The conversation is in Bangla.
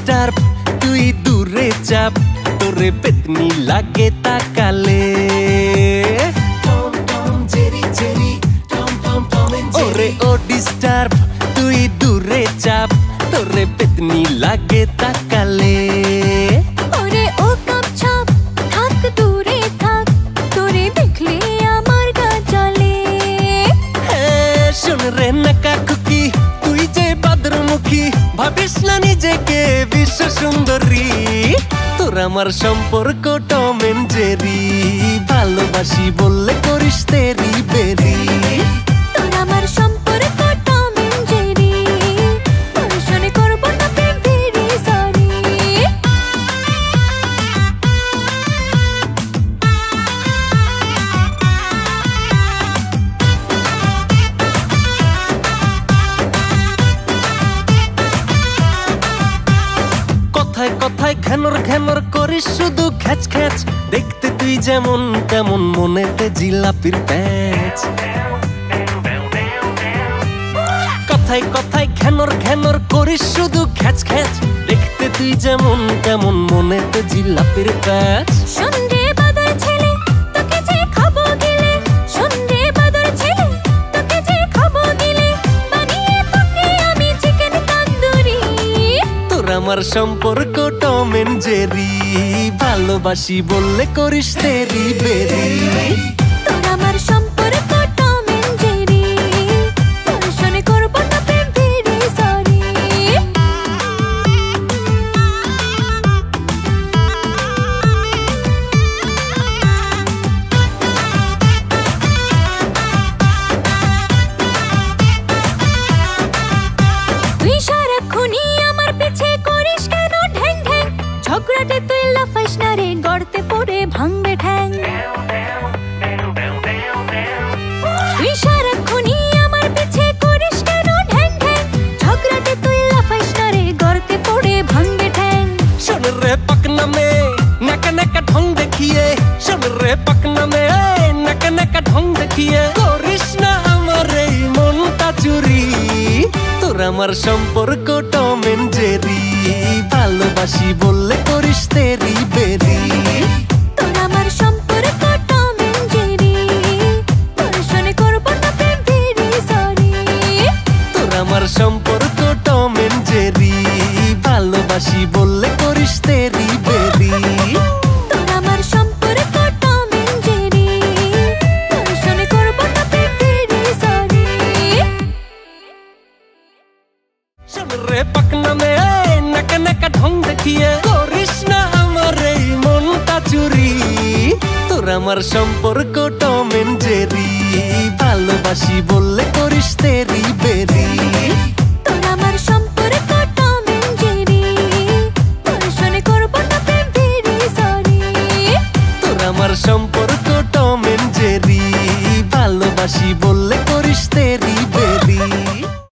ডিস্টার্ব তুই দূরে চাপ তোরে পেতনি লাগে তাকালে ওরে ও ডিস্টার্ব তুই দূরে চাপ তোরে পেতনি লাগে তাকালে ওরে ও কাপছাপ থাক দূরে থাক তোরে দেখলে আমার গা জ্বলে শোন রে নাকা খুকি তুই যে বাদরমুখী ভাবিস না নিজেকে বিশ্ব সুন্দরী তোর আমার সম্পর্ক টম এন্ড জেরি ভালোবাসি বললে করিস তেরি বেরি তোর আমার সম্পর্ক টম এন্ড জেরি তোর শুনে করব না প্রেম ভেরি সরি কথায় কথায় ঘ্যানর ঘ্যানর করিস শুধু খ্যাচ খ্যাচ দেখতে তুই যেমন তেমন মনেতে জিলাপির প্যাচ কথায় কথায় ঘ্যানর ঘ্যানর করিস শুধু খ্যাচ খ্যাচ দেখতে তুই যেমন তেমন মনেতে জিলাপির প্যাচ শোন রে বাদর ছেলে তোকে যে খাবো গিলে শোন রে বাদর ছেলে তোকে যে খাবো গিলে বানিয়ে তোকে আমি চিকেন তন্দুরি তোর আমার সম্পর্ক টম এন্ড জেরি ভালোবাসি বললে করিস তেরি বেরি তোর আমার সম্পর্ক টম এন্ড জেরি তোর শুনে করব না প্রেম ভেরি সরি তুই সারাক্ষণই আমার পিছে করিস কেন ঢ্যাং ঢ্যাং ঝগড়াতে তুই লাফাইস না রে গড়তে পড়ে ভাঙবে ঠ্যাং তুই সারাক্ষণই আমার পিছে করিস কেন ঢ্যাং ঢ্যাং ঝগড়াতে তুই লাফাইস না রে গড়তে পড়ে ভাঙবে ঠ্যাং শোন রে পাকনা মে নাকা নাকা ঢং দেখিয়ে শোন রে পাকনা মে নাকা নাকা ঢং দেখিয়ে করিস না আমার এই মনটা চুরি তোর আমার সম্পর্ক টম এন্ড জেরি ভালোবাসি বললে করিস তেরি বেরি তোর আমার সম্পর্ক টম এন্ড জেরি তোর শুনে করব না প্রেম ভেরি সরি তোর আমার সম্পর্ক টম এন্ড জেরি ভালোবাসি বললে করিস তেরি বেরি তোর আমার সম্পর্ক টম এন্ড জেরি তোর শুনে করব না প্রেম ভেরি সরি শোন রে পাকনা মে নাকা নাকা ঢং দেখিয়ে করিস না আমার এই মনটা চুরি তোর আমার সম্পর্ক টম এন্ড জেরি ভালোবাসি বললে করিস তেরি বেরি তোর আমার সম্পর্ক টম এন্ড জেরি তোর শুনে করব না প্রেম ভেরি সরি তোর আমার সম্পর্ক টম এন্ড জেরি ভালোবাসি বললে করিস তেরি